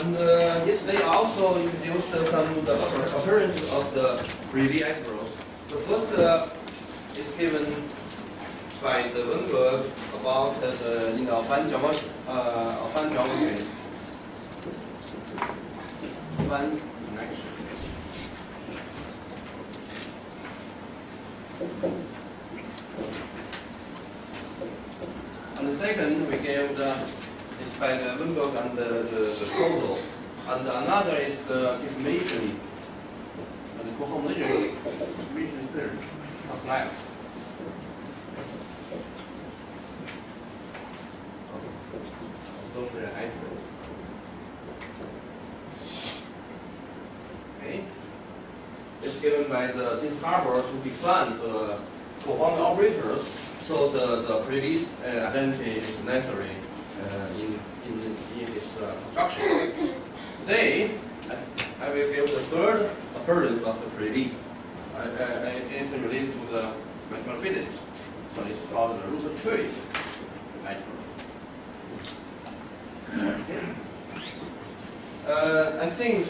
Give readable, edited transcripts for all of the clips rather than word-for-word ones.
And yesterday I also introduced some of the occurrences of the Rayleigh algebras. The first is given by the Weinberg about the fan geometry. And the second we gave is by the Weinberg and the causal. And another is the deformation and the cohomology theory of life. Social algebra. Okay. It's given by the Harbour to define the cohomology operators, so the previous identity is necessary in this construction. Today, I will give the third occurrence of the Rayleigh. It's related to the mathematical physics, so it's called the root tree algebra. I think,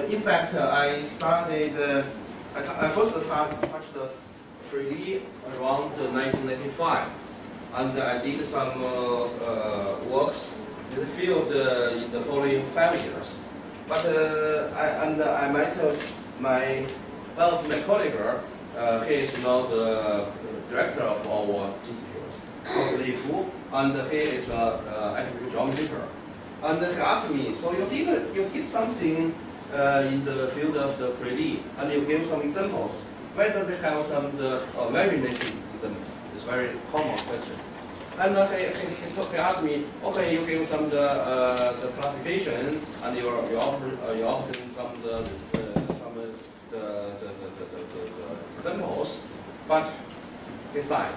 in fact, I started. I first touched the Rayleigh around 1995, and I did some works in the field in the following 5 years. But I met one of my colleagues. He is now the director of our institute, Li Fu, and he is an algebraic geometry. And he asked me, so you did something in the field of the Rayleigh, and you gave some examples. Whether they have some variation example? It's a very common question. And he asked me, okay, you give some the classification, and you obtain some examples. But he said,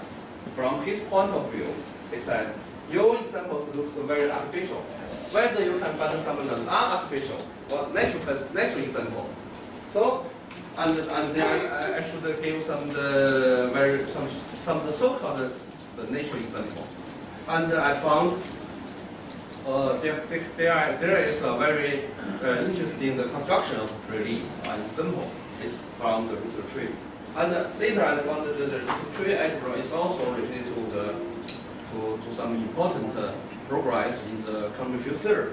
from his point of view, he said, your examples look very artificial. Whether you can find some non-artificial or natural example. So, and then I should give some the so-called the natural example. And I found there is a very interesting construction of Rayleigh example. It's from the root tree. And later I found that the root tree algebra is also related to some important progress in the Chengming field theory,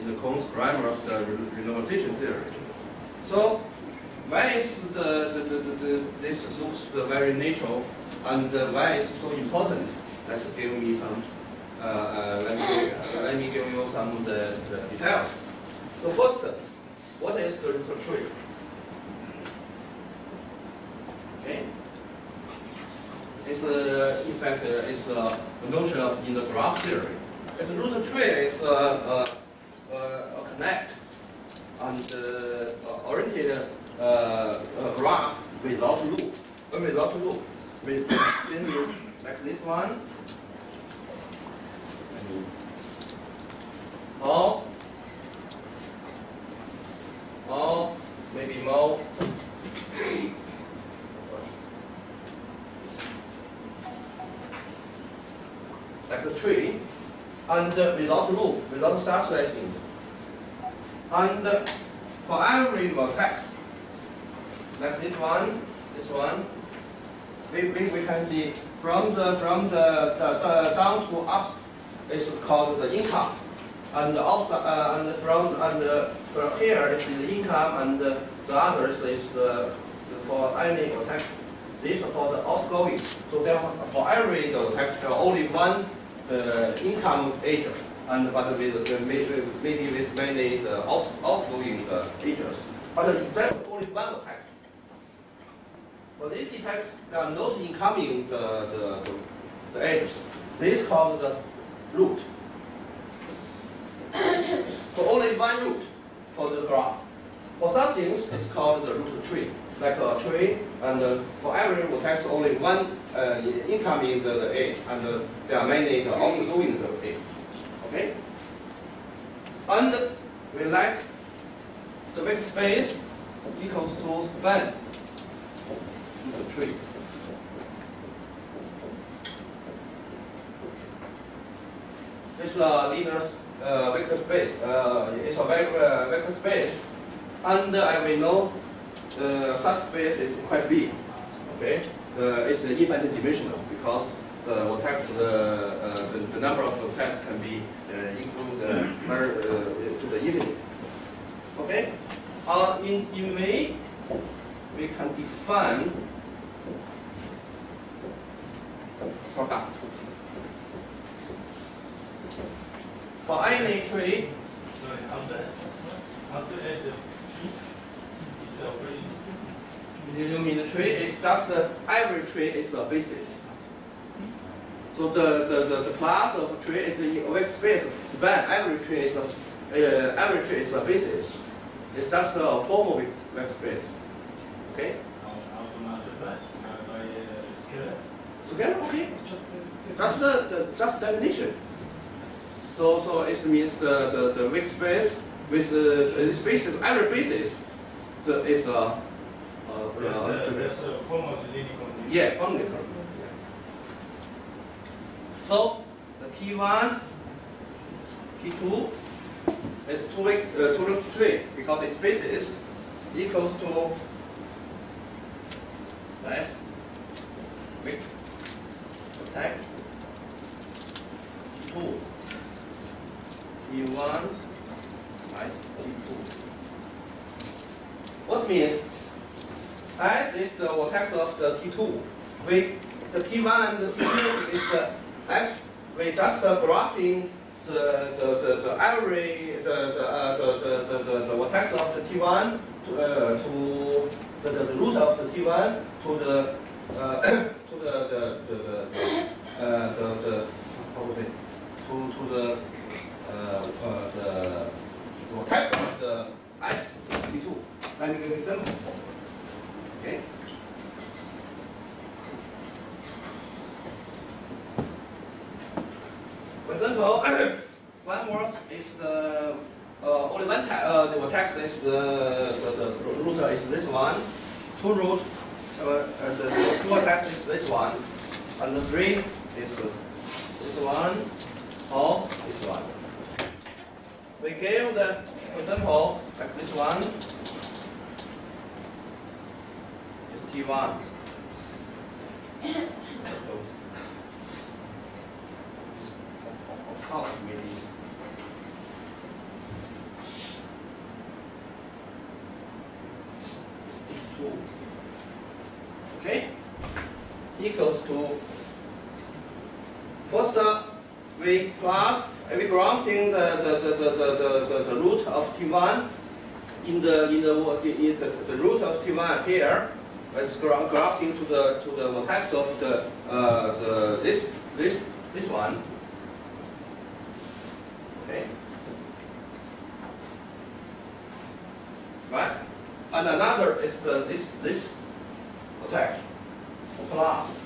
in the Cohn-Kramers renormalization theory. So why is this looks very natural, and why is it so important? Let's give me some. Let me give you some of the details. So first, what is the root tree? Okay. It's in fact it's a notion of in the graph theory. If the root tree is a connect and oriented graph without loop, with like this one, or maybe more. Like the tree, and without loop, without such things. And for every vertex, like this one, we can see from the down to up is called the income, and also from here is the income, and the others is for any vertex. This is for the outgoing. So therefore, for every vertex, there are only one income agent, and but maybe with many the outgoing agents. But in fact, only one vertex. For this vertex, there are not incoming the edges. This is called the root. So only one root for the graph. For such things, it's called the root tree. Like a tree, and for every vertex, only one incoming the edge, and there are many outgoing the edge. Okay? And we like the vector space equals to span the tree. It's a linear vector space. It's a vector space, and we know such space is quite big. Okay, it's infinite dimensional because the vertex, the number of vertex can be included to the infinite. Okay, in May we can define product. For any tree, how to add the piece? It's the operation. you mean the tree is just every tree is a basis. So the class of a tree is the vector space span. Every tree is a basis. It's just a formal vector space. Okay. How to multiply by scalar? Scalar, okay. Just definition. So it means the vector space with the basis, every basis is a there's a form of the linear combination. yeah, form linear. So the T1, T2 is two root tree because its basis equals to that with vertex T2. T1 minus T2. What means S is the vertex of the T2. The T1 and the T2 is the X. We just graphing the every the vertex of the T1 to the root of the T1 to the how to say to the vertex of the S T2. Let me give an example. Okay. For example, one word is the only one the vertex is the root is this one. Two root the two vertex is this one, and the three is this one or this one. We give the example like this one. T1. Of course, maybe. Two. Okay? Equals to first we grafting the root of T1 in the root of T1 here. It's grafting to the vertex of this one. Okay. Right? And another is this vertex plus.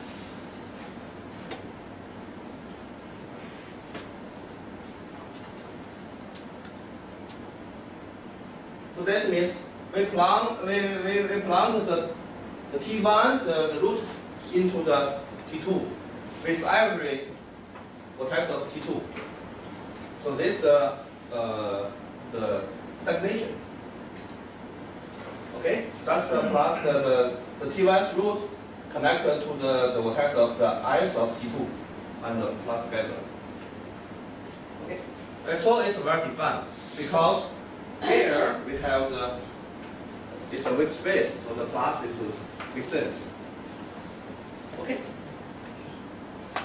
So that means we plant the T1, the root into the T2 with every vertex of T2. So this is the definition. Okay, that's the plus the T1's root connected to the vertex of the S of T2 and the plus together. Okay, and so it's well defined because here we have it's a vector space, so the plus is makes sense. Okay.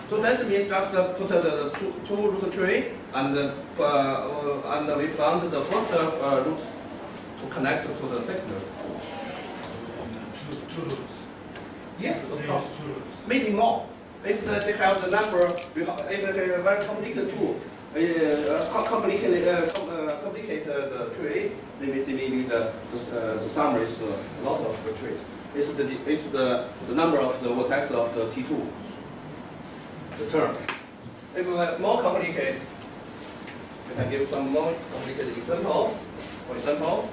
So that means just put the two root tree and we plant the first root to connect to the second root. Two roots. Yes, of course. Maybe more. If they have the number, if they have a very complicated tool, complicated tree, maybe the sum is lots of the trees. It's the number of the vertex of the T2, the terms. If we have more complicated, we can give some more complicated example. For example,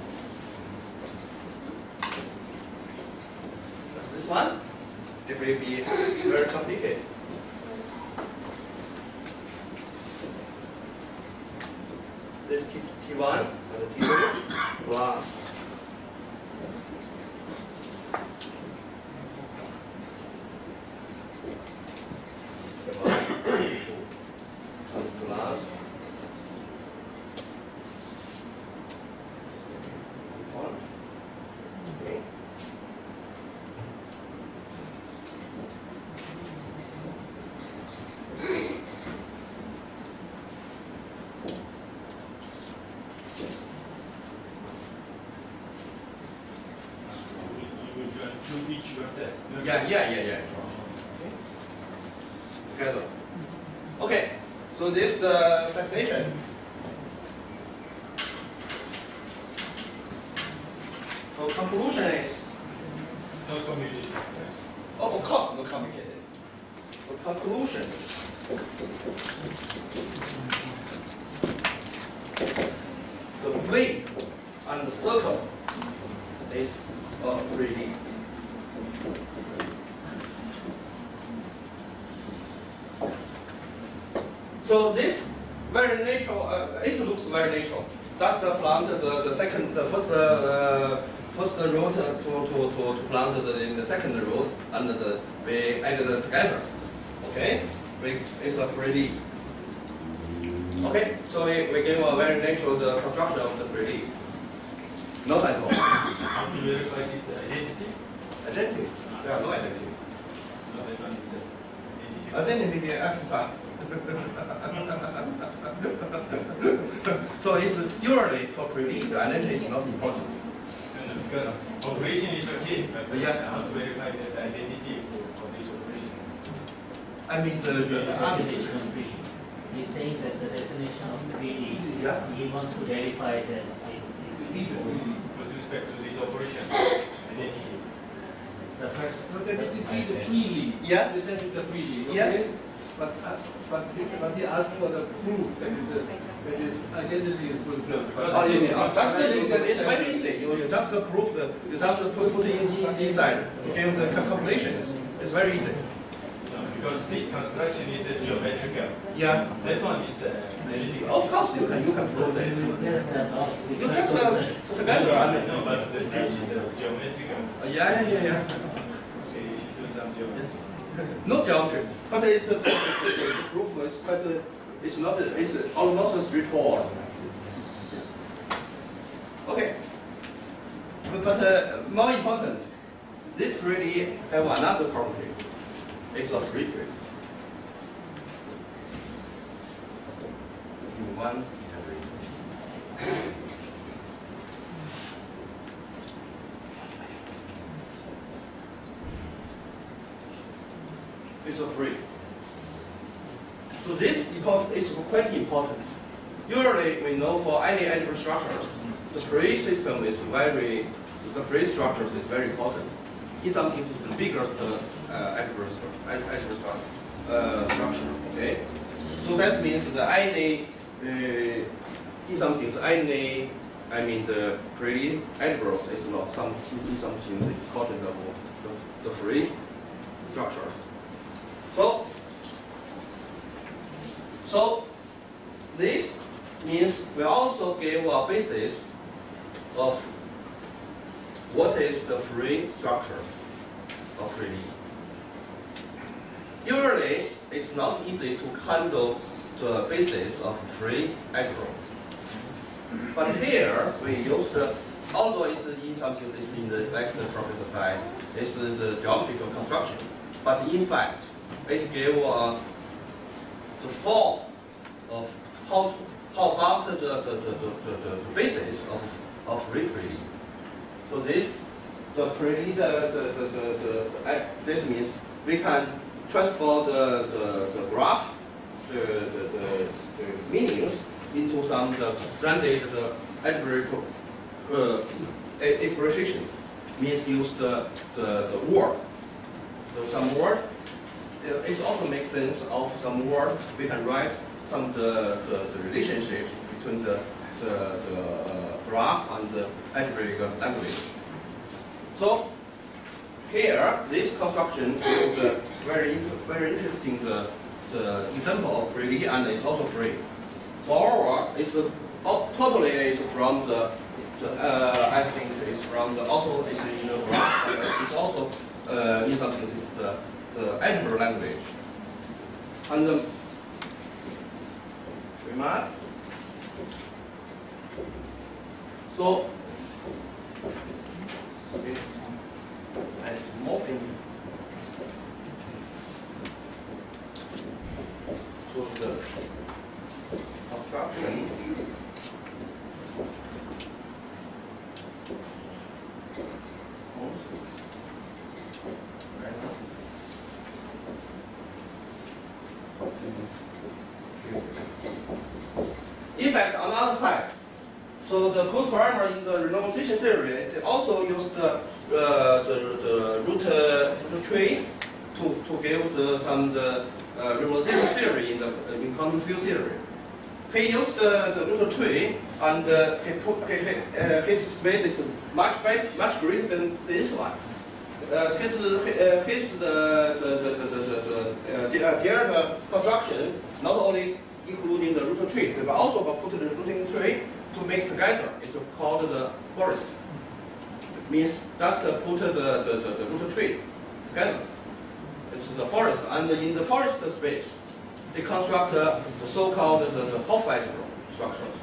this one, it will be very complicated. T1 and T2 plus Yeah. Together. Okay, so this is the definition. So conclusion is No communication. oh, of course, no complicated. The conclusion. The V and the circle is a 3D. So this very natural. It looks very natural. Just plant first root to plant in the second root, and we added together. Okay, it's a 3D. Okay, so we give a very natural construction of the 3D. Not at all. How do you verify this identity? Identity. There are no identity. No, that one is identity. Identity exercise. So it's usually for 3D, the identity is not important. Because operation is okay, but Yeah. how to verify the identity for these operations? I mean The definition of 3D. He's saying that the definition of 3D, Yeah. he wants to verify that it's equal. With respect to this operation, identity. It's the first. But then it's a freely. Yeah. They said it's a freely. Yeah. Okay? But he asked for the proof that his identity is fulfilled. Oh, yeah. That's it's very easy. You just prove you just put in inside to give the calculations. It's very easy. No, because this construction is geometrical. Yeah. That one is identity. Of course you can prove that. Yes, that's all. You just put together. I mean. No, but this is geometrical. Yeah. Okay, you should do some geometry. No geometry, but the proof is quite. It's not. It's almost straightforward. Okay. But more important, this really have another property. It's a free grid. One. It's a free. So this is quite important. Usually we know for any algebra structures, the free system is the free structures is very important. In some cases, the biggest algebra structure. Okay. So that means that any in some cases the pretty algebras is not some in some cases it's called the free structures. So this means we also give a basis of what is the free structure of 3D. Usually, it's not easy to handle the basis of free algebra. But here, we use although it's in something it's in the vector property side, it's the geometrical construction. But in fact, it gives the form of how about the basis of free 3D. So this this means we can transfer the graph, the meanings into some standard algebraic expression. Means use the word. So some word. It also makes sense of some word. We can write some the relationships between the graph and the algebraic language. So here, this construction is very interesting the example of 3D, and it's also free. Moreover, it's totally is from the I think it's from the also it's in the graph. It's also in some cases the algebra language. And remark. So it's morphing to the abstraction. In fact, on the other side, so the cos parameter in the renormalization theory, they also use the root tree to give some renormalization theory in quantum field theory. He used the root tree and his space is much greater than this one. His construction not only including the root tree, but also put the rooting tree to make together. It's called the forest. It means just put the root tree together. It's the forest, and in the forest space, they construct the so-called the Hopf algebra structures.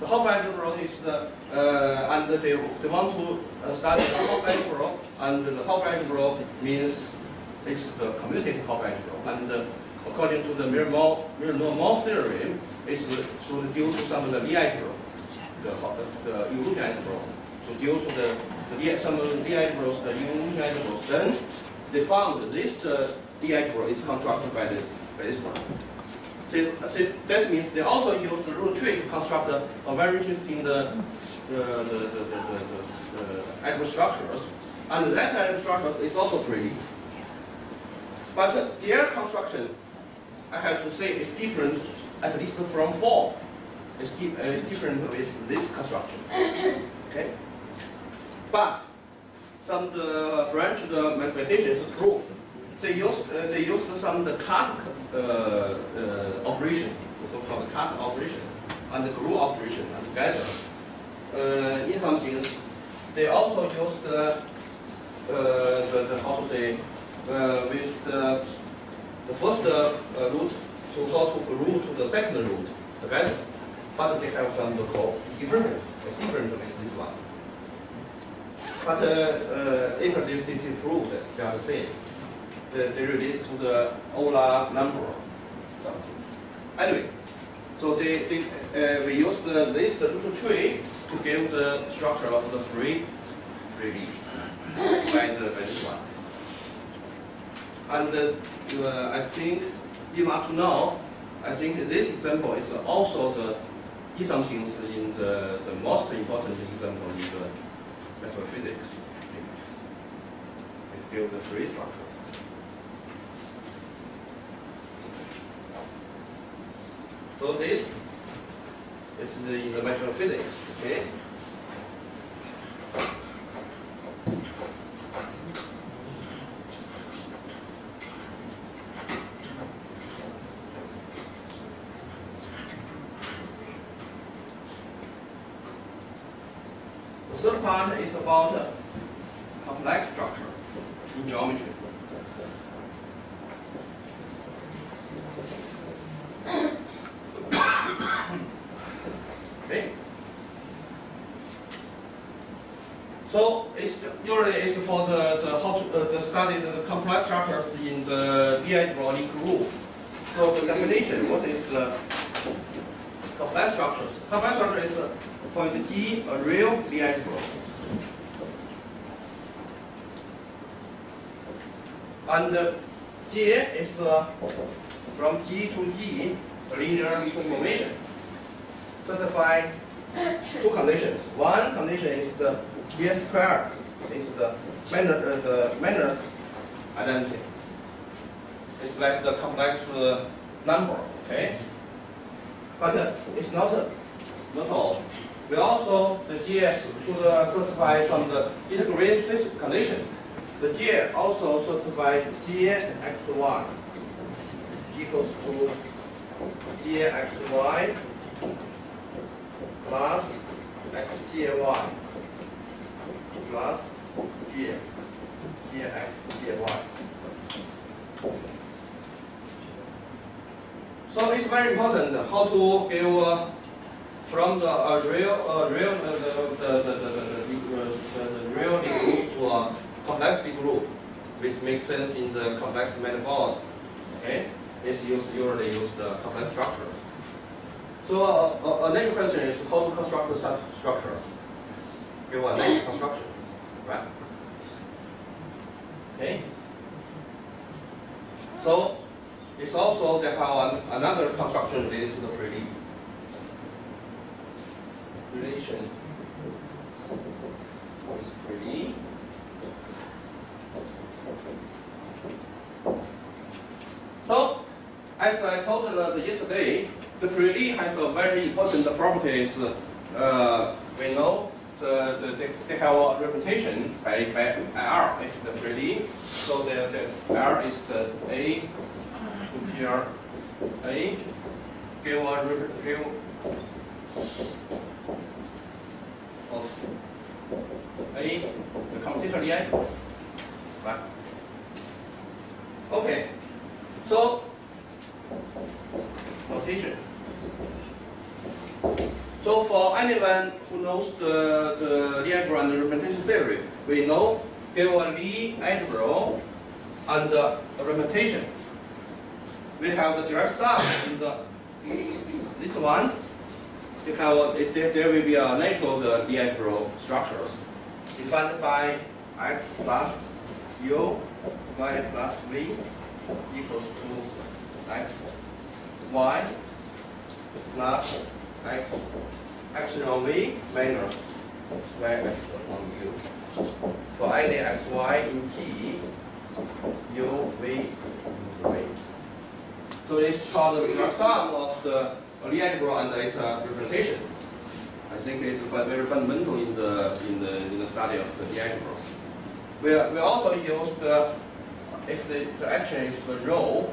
The Hopf algebra is the and they want to study the Hopf algebra, and the Hopf algebra means it's the commutative Hopf algebra, and according to the Mir-Normal theorem, it's due to some of the Lie algebra, the European algebra. So due to some of the Lie algebras, the European algebras, then they found this Lie algebra is constructed by this one. So that means they also use the root tree to construct a very interesting algebra structures, and that algebra structures is also pretty. But their construction, I have to say, is different, at least from form. It's different with this construction. Okay? But some French mathematicians proved they used some cut operation, so-called cut operation, and the glue operation, and together. In some things, they also used how to say with the first root to how to glue to the second root together, but they have some difference. It's different with this one. But later they proved that they are the same. They relate to the Euler number. Anyway, so we use this root tree to give the structure of the free by this one. And I think even up to now, I think this example is also in some things in the most important example in the mathematics. It gives the free structures. So this is in the matter of physics, okay? The third part is about complex structure in geometry. Okay. So usually for how to study the complex structures in the Lie algebra in group. So the definition, what is the complex structures? Complex structure is for the G a real Lie algebra. And G is from G to G a linear transformation. Satisfy two conditions. One condition is the G squared is the Maner's identity. It's like the complex number, okay? But it's not all. We also the G should satisfy from the integration condition. The G also satisfies Gxy equals to Gxy plus xgy plus gxgy. So it's very important how to give from the real group to a complexity group, which makes sense in the complex manifold. Okay, it's usually use the complex structures. So a next question is how to construct such structures. Give a next construction, right? Okay. So it's also they have another construction related to the pre-lead relation with pre-lead. So as I told yesterday, the pre-lead has a very important properties. We know they have a representation by R is the pre-lead. So the R is the A here A give of A the commutator Li. Right. Okay. So notation. So for anyone who knows the Lie algebra and the representation theory, we know give a Lie algebra and the representation. We have the direct sum in this one. We have there will be a natural Lie algebra structures defined by x plus u y plus v equals to x y plus x epsilon v minus y epsilon u for any x y in T u v v. So this is called the direct sum of the Lie algebra and its representation. I think it's very fundamental in the study of the Lie algebra. We also use if the action is the rho,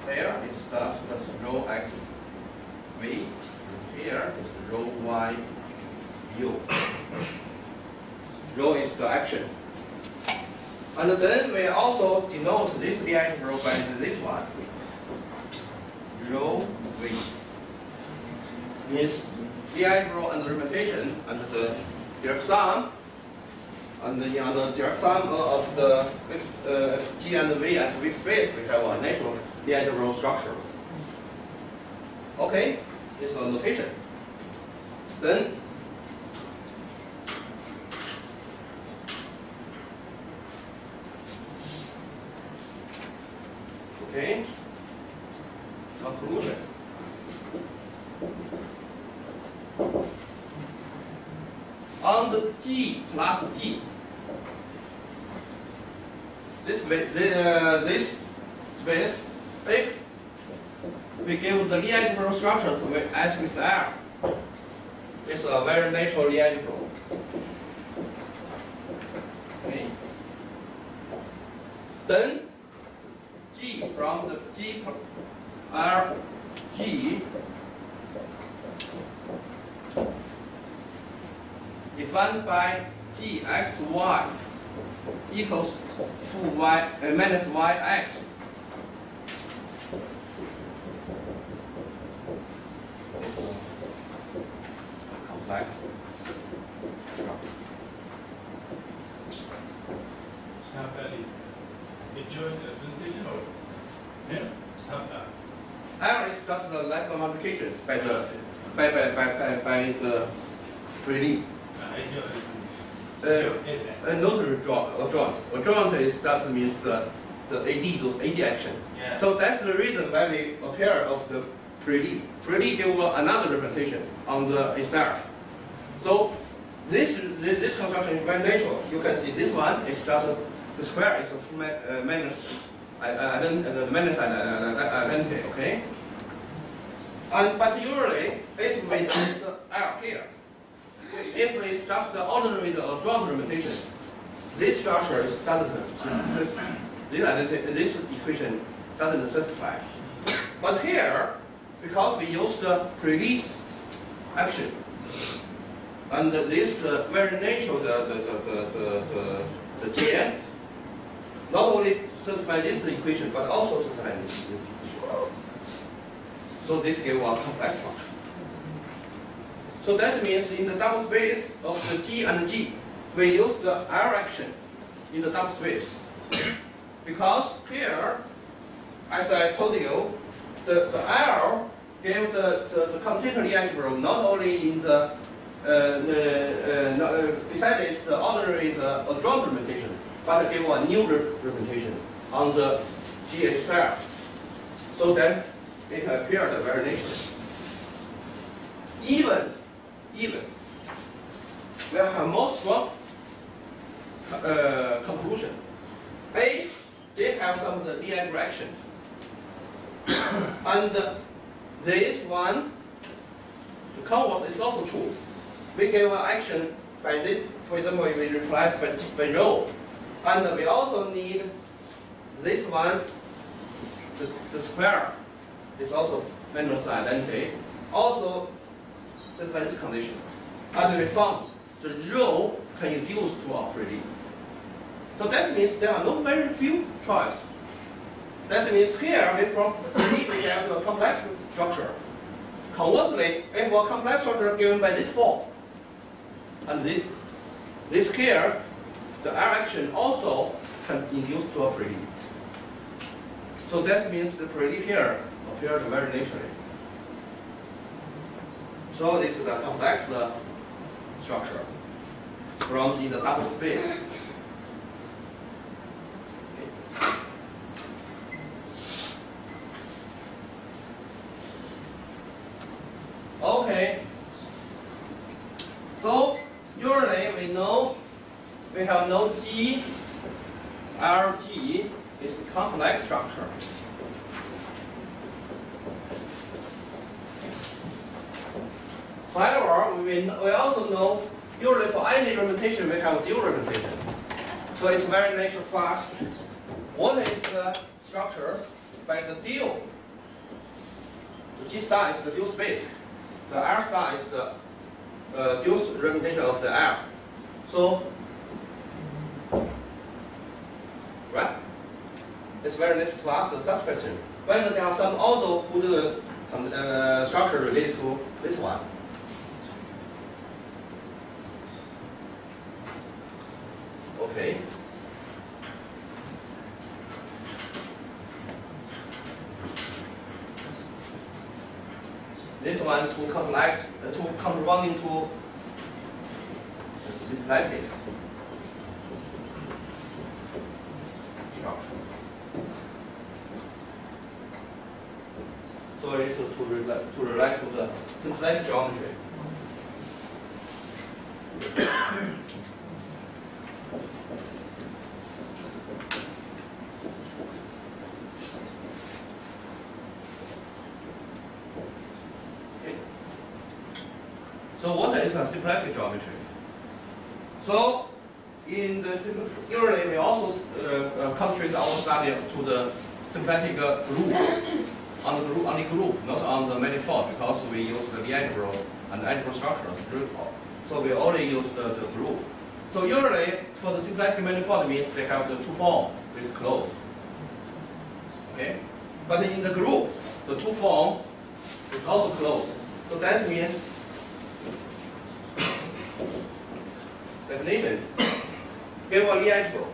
there it's the rho x v, here is the rho y u. Rho is the action. And then we also denote this Lie algebra by this one. Rho v means Lie algebra and the representation and the direct sum. And the direct sum of the G and V as weak space, we have a natural Lie algebra structures. Okay, it's a notation. Then okay, conclusion. On the G plus G, this space, if we give the Lie algebra structures with S with R, it's a very natural Lie algebra. Okay. Then G from the G R G defined by Gxy equals full y minus yx. Complex. Sample is a joint representation or sample? R is just the left multiplication by the pre-lead. Not a joint. A joint is just means the AD action. Yeah. So that's the reason why we appear of the pre-lead. Pre-lead give another representation on the itself. So this construction is very natural. You can see this one is just the square is a minus identity. Okay. But usually if we put the R here. If it's just the ordinary or joint representation, this structure is this equation doesn't satisfy. But here, because we use the pre-lead action. And this very natural the GM not only satisfy this equation but also satisfy this equation. So this gives us complex structure. So that means in the double space of the G and G, we use the L action in the double space. Because here, as I told you, the L gave the commutator algebra not only in the besides this, the ordinary adjoint representation, but give a new representation on the G itself. So then it appeared very naturally. Even we have more strong conclusion. If they have some of the Lie interactions, and this one, the converse is also true. We give an action by this, for example, we replace by rho, and we also need this one, the square is also Mendel's identity, also satisfy this condition. And we found the rho can induce to a Pauli. So that means there are no very few choices. That means here we have a complex structure. Conversely, if a complex structure given by this form, and this here, the R action also can induce to a Pauli. So that means the Pauli here appears very naturally. So this is a complex structure from in the double space. Okay. So usually we have no G, RG is a complex structure. However, we also know usually for any representation we have dual representation. So it's very natural to ask what is the structure by the dual. The G star is the dual space. The R star is the dual representation of the R. So, right? It's very natural to ask such question. Whether there are some also good structure related to this one. Okay. This one too complex, too corresponding to symplectic structure. So it's to relate to the symplectic geometry. So what is a symplectic geometry? So in the usually we also concentrate our study to the symplectic group on the group, not on the manifold, because we use the algebra and algebra structures. So we only use the group. So usually for the symplectic manifold means they have the two form with closed. Okay, but in the group the two form is also closed. So that means definition, give a Lie algebra.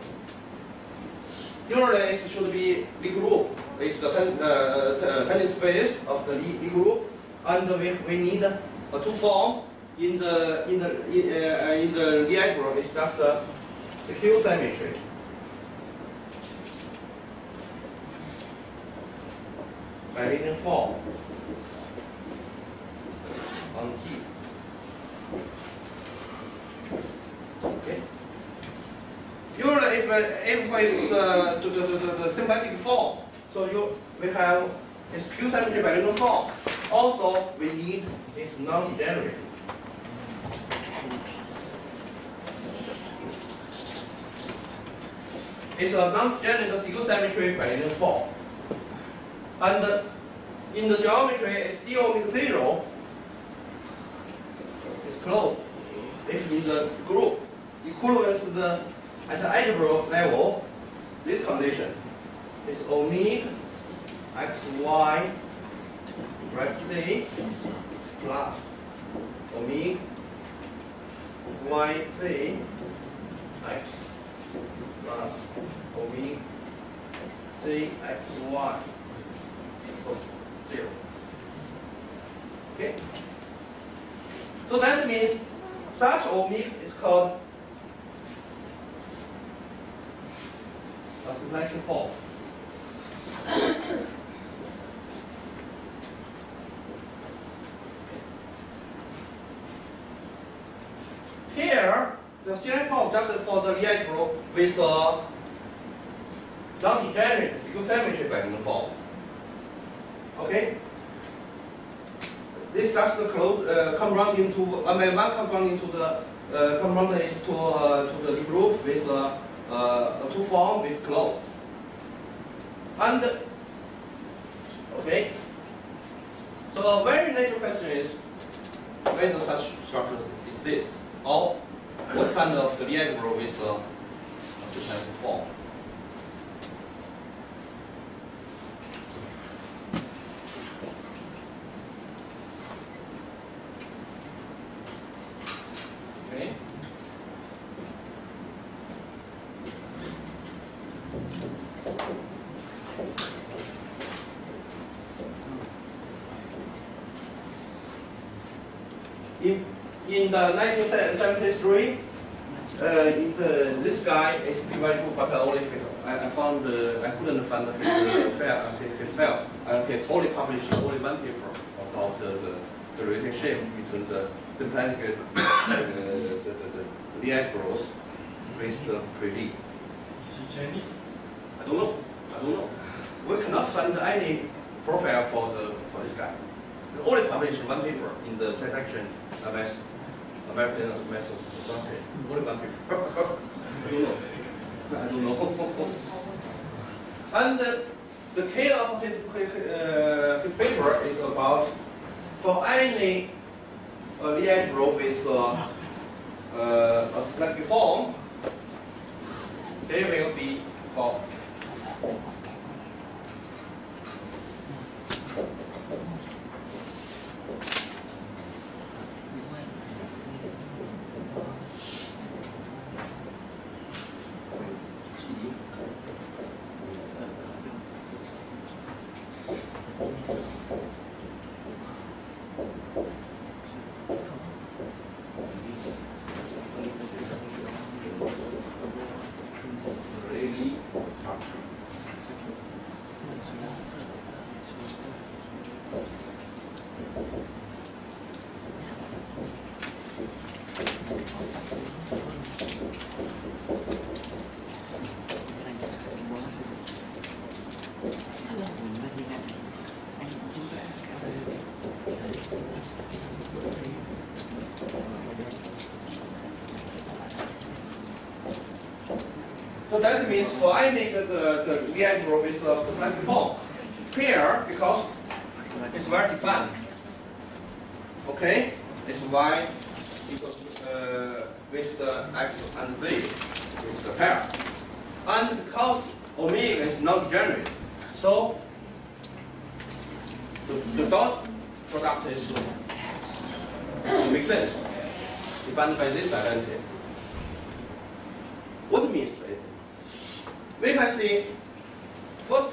Usually it should be Lie group. It's the tangent space of the Lie group, and we need a two form in the Lie algebra. It's just the secure symmetry. Bilinear form on G. Okay. Usually, if it's the symplectic form, so we have a skew symmetry bilinear form. Also, we need its non-degenerate. It's a non-degenerate skew symmetry bilinear form, and in the geometry, it's d omega 0. closed if in the group equivalence at the algebra level, this condition is omega xy right plus omega yz x plus omega zxy equals 0. Okay? So that means such omega is called a symplectic form. Here, the symplectic form just for the Lie algebra with a non-degenerate skew-symmetry Bellman form. Okay? This just come round into one by one, come round into the come round is to the group with two form with closed. And okay, so a very natural question is whether such structures exist or what kind of the Lie algebra with a symplectic form. In the 1973, this guy is given, but I found I couldn't find his file. And he only published only one paper about the relationship between the symplectic the algebras with the pre-Lie. Is he Chinese? I don't know. We cannot find any profile for this guy. We only published one paper in the transaction American Methods Society. Only one paper. I don't know. And the key of his paper is about for any Lie algebra with a symplectic form, there will be for so that means for any the Lie algebra with the symplectic form. Here, because it's very defined. Okay, it's y equals with the x and z with the pair, and because omega is not degenerate, so the dot product is makes sense, defined by this identity. What it means it? We can see first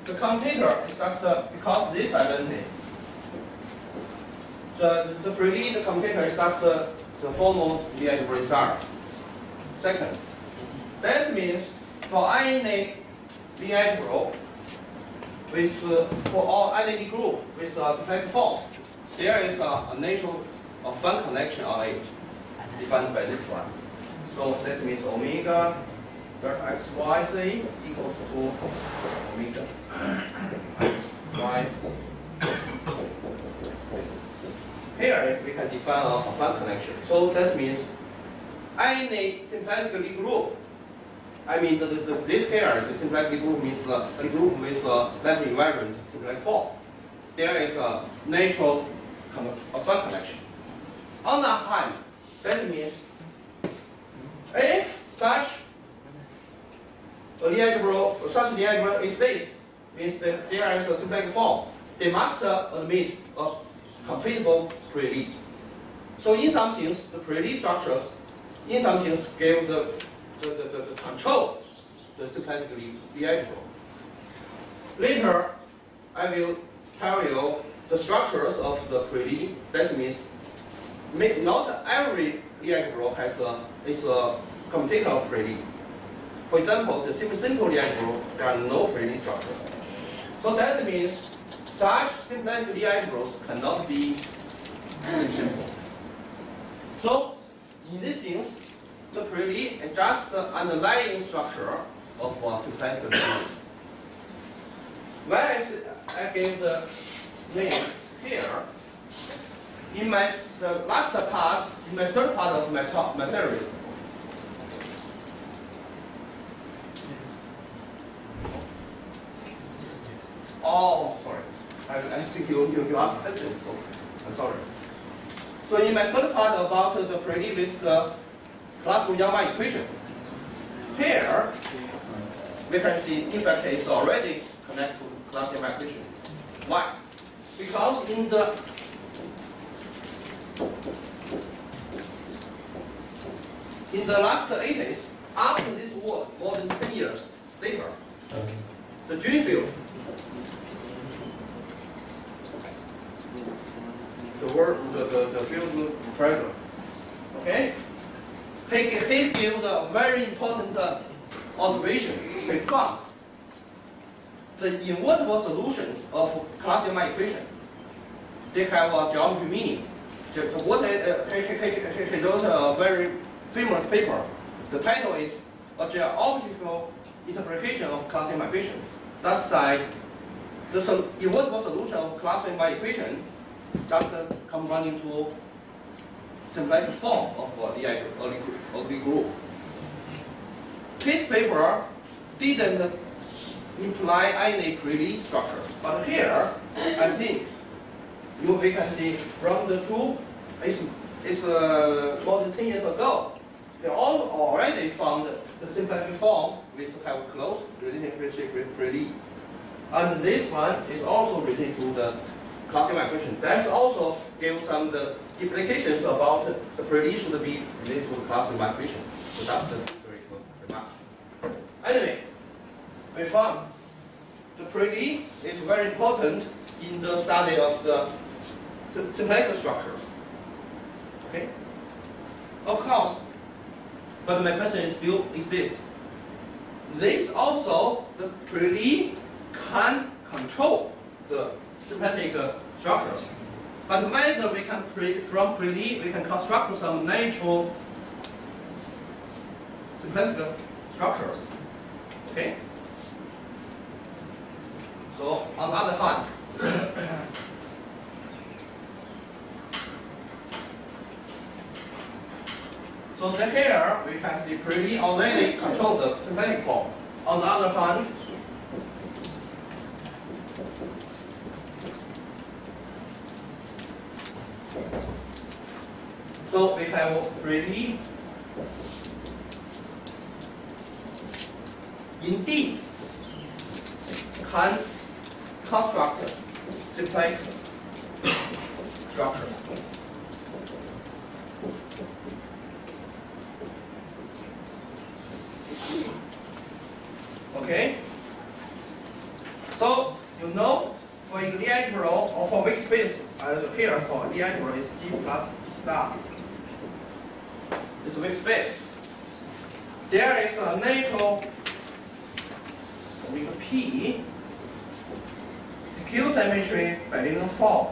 the commutator is just because this identity. The pre-Lie the commutator is just the formal Lie algebra itself. Second, that means for any Lie algebra with for all any group with a symplectic form, there is a natural or fun connection on it defined by this one. So that means omega delta x y z equals to omega y. Here we can define a fun connection. So that means any symplectic Lie group. I mean this here, the symplectic group means the group with a left invariant symplectic form. There is a natural fun connection. On the other hand, that means if such Lie algebra exists, means that there is a symplectic form, they must admit a completable pre-Lie. So in some things, the pre-Lie structures, in some things give the control the symplectic Lie algebra. Later, I will tell you the structures of the pre-Lie. That means not every Lie algebra is a commutator pre-Lie. For example, the simple Lie algebra, there are no pre-Lie structures. So that means such symplectic Lie algebras cannot be simple. So in this sense, the pre-Lie is just the underlying structure of symplectic Lie. Why I gave the name here? In the last part, in my third part of my theory. Oh, sorry. I think you asked questions, so I'm sorry. So in my third part about the pre-Lie with the classical Young-Mann equation, here we can see, in fact, it's already connected to classical Young-Mann equation. Why? Because in the last 80s, after this war, more than 10 years later, the Dewey field, the field pressure, okay? He gave a very important observation. He found the invertible solutions of classical Young-Mann equation, they have a geometry meaning. He wrote a very famous paper. The title is A Geometrical Interpretation of Classical Young-Mann equation. That side, the invertible solution of classical Young-Mann equation just come running to symplectic form of the early group. His paper didn't imply any pre-Lie structures, but here I think we can see from the two, it's more than 10 years ago, they all already found the symplectic form which have close relationship with pre-Lie. And this one is also related to the classical Young-Mann equation. That also gives some the implications about the pre-Lie should be related to the classical Young-Mann equation. So that's the very good remarks. Anyway, we found the pre-Lie is very important in the study of the symplectic structures. Okay? Of course, but my question is still exists. This also, the pre-Lie can control the symplectic structures. But whether we can from pre-Lie we can construct some natural symplectic structures. Okay? So on the other hand, so here we can see pre-Lie already control the symplectic form. On the other hand, so we have pre-Lie indeed can construct symplectic structures. Okay? So, you know, for a Lie algebra or for weak space, here for Lie algebra is G plus star. It's weak space. There is a natural with P skew symmetry binomial form.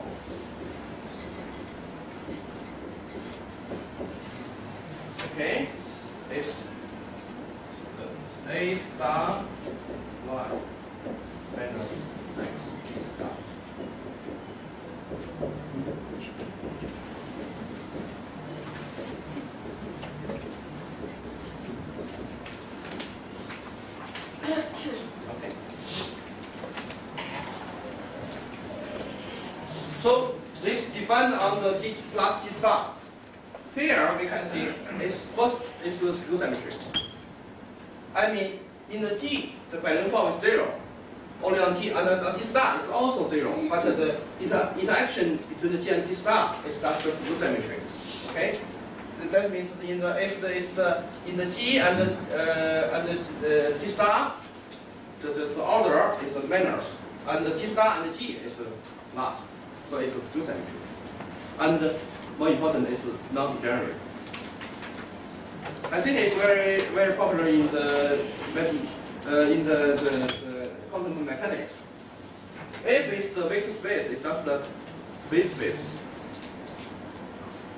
Okay? It's A star y minus x star. Okay. So this depends on the G plus G star. here we can see first is the skew symmetry. I mean, in the G, the binomial form is 0. Only on G, and on G star is also 0. But the interaction between the G and G star is just the skew symmetry. Okay? That means in the if there is in the G and the G star, the order is the manners, and the G star and the G is mass. So it's a skew symmetry. And more important is non-degenerate. I think it's very popular in the quantum mechanics. If it's the vector space, it's just the phase space.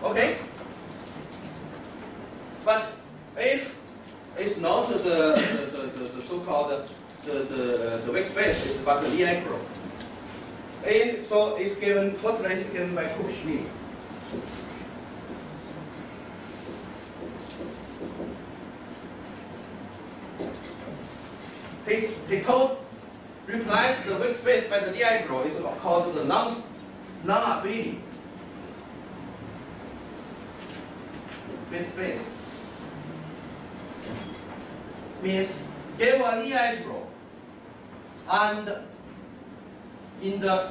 Okay. But if it's not the so-called the vector space, it's but the Lie. So it's given firstly it's given by Chengming. He replies the vector space by the Lie is called the non-abelian vector space. Means give a Lie and in the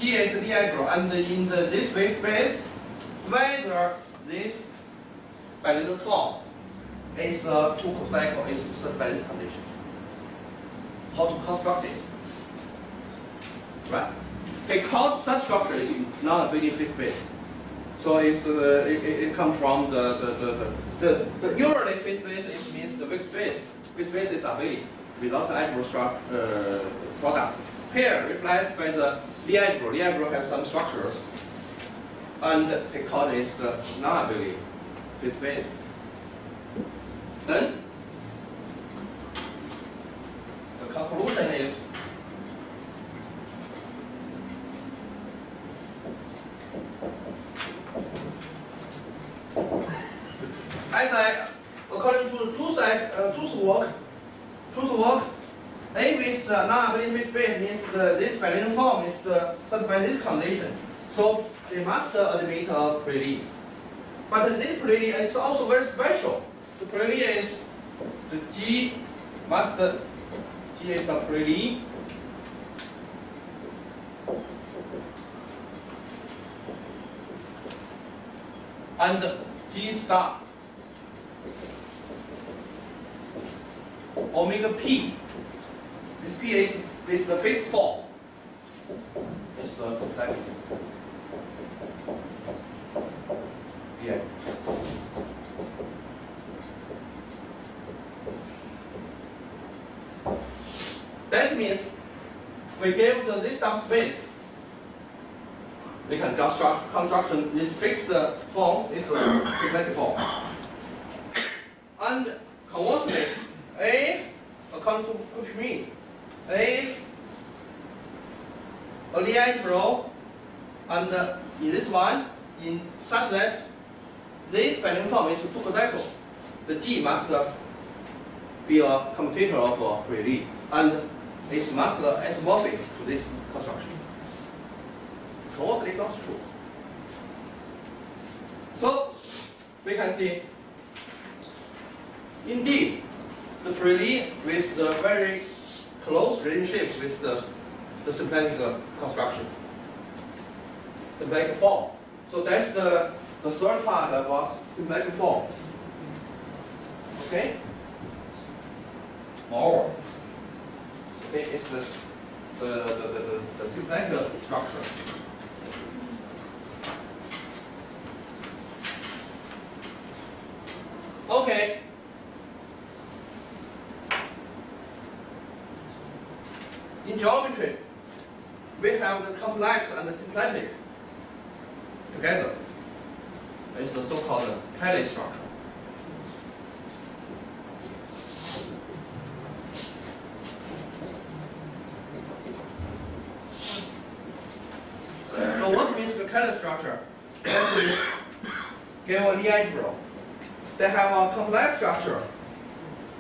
G is Lie and in this vector space, whether this binomial form is a two cycle is satisfied this condition. How to construct it? Right? Because such structure is non-abelian phase space, so it comes from the usually phase space. It means the vector space. Vector space is abelian without algebra product. Here replaced by the Lie algebra. Lie algebra has some structures, and because it's the non-abelian phase space. Then the conclusion is according to truth work, if it's the non-abelian phase space means this binomial form is satisfy this condition. So they must admit a pre-Lie. But this pre-Lie is also very special. The pre-Lie is the G is a pre-Lie. And G star omega P. This P is the fixed form. It's the complexity. Yeah. That means we give this dump space. We can construction this fixed form is a symplectic form. And conversely, if according to Chengming, if a Lie algebra and in this one in such that this binomial form is two cycle, the G must be a commutator of a pre-Lie, and it must be isomorphic to this construction. Conversely, it's also true. So we can see, indeed, the pre-Lie with the very close relationship with the symplectic construction, symplectic form. So that's the third part about symplectic form. Okay? More. Okay, it's the symplectic structure. Okay. In geometry, we have the complex and the symplectic together. It's the so-called palette structure. So what means the palette structure? That means give a Lie algebra. They have a complex structure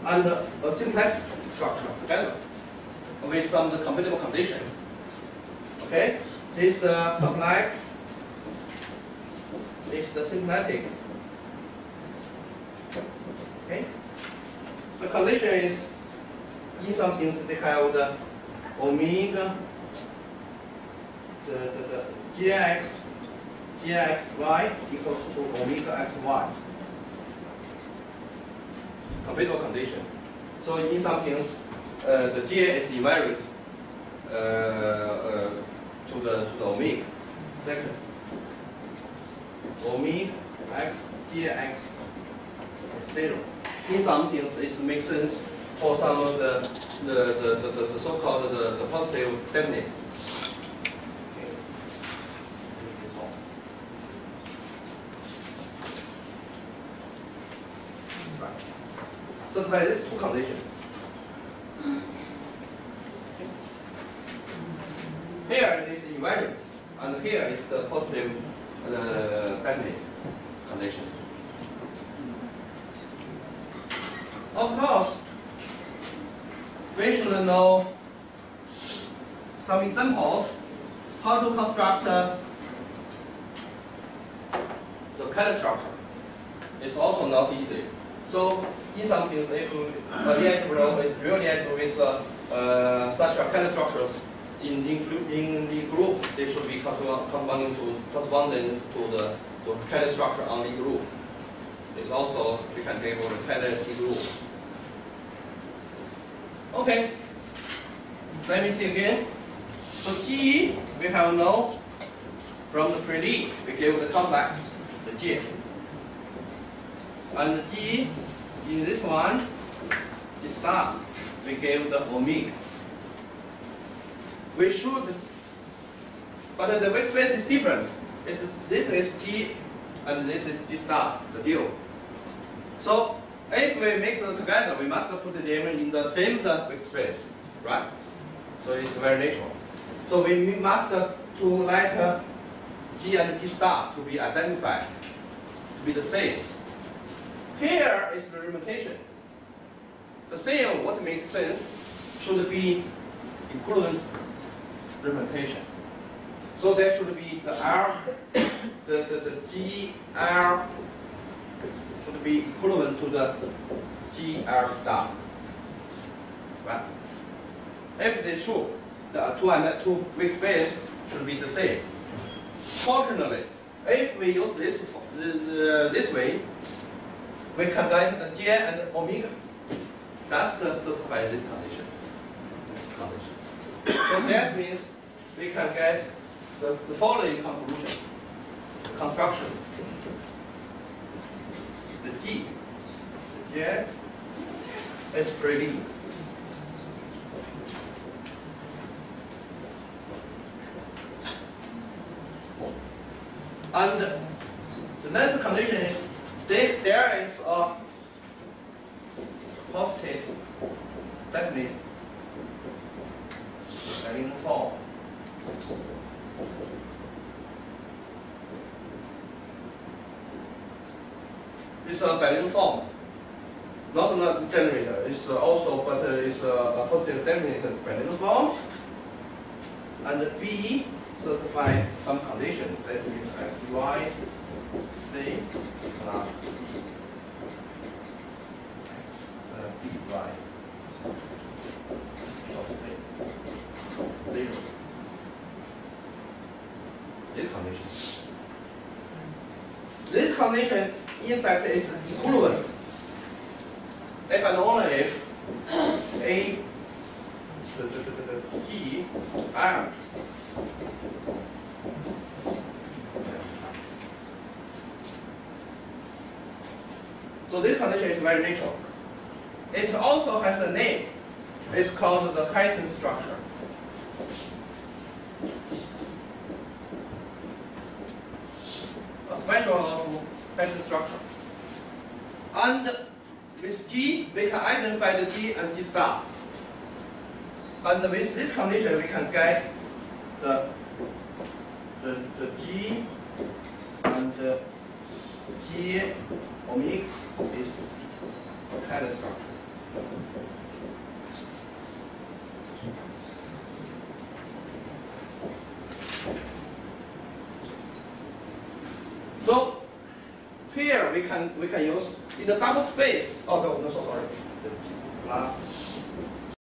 and a symplectic structure together with some compatible condition. Okay, this is the complex, this is the symplectic, Okay? The condition is in some things they have the omega, the gxy equals to omega xy. Compatible condition. So in some things, the g is invariant to the omega. Second, omega x gx is 0. In some things, it makes sense for some of the so-called the positive definite. So by these two conditions. Here is invariance, and here is the positive definite condition. Of course, we should know some examples how to construct the Keller structure. It's also not easy. So in some things, if the algebra is really with such a Keller structures in the group, they should be corresponding to the Keller structure on the group. It's also we can give the Keller group. Okay. Let me see again. So G we have known from the pre-D, we give the complex, the G. And G in this one, the star, we gave the omega. We should, but the weight space is different. This is G and this is G star, the dual. So if we mix them together, we must put them in the same weight space, right? So it's very natural. So we must to let G and G star to be identified, to be the same. Here is the limitation. The same, what makes sense, should be equivalence limitation. So there should be the R, the GR should be equivalent to the GR star. Right? If they true, the two weight space should be the same. Fortunately, if we use this way, we can get the J and omega. That's the satisfy these conditions. So that means we can get the following conclusion, construction. The G, the J is pretty. And the next condition is if there is a positive definite Berlin form. It's a Berlin form, not generator. It's also, but it's a positive definite Berlin form. And B satisfy some condition. That means x, y, z plus b, y. 0. This condition. This condition, in fact, is equivalent if and only if A, G, R. So this condition is very natural. It also has a name. It's called the Hessian structure. A special of Hessian structure. And with G, we can identify the G and G star. And with this condition, we can get the G and the G omega is a Hessian structure. So here we can use in the double space. Oh no, so sorry. Plus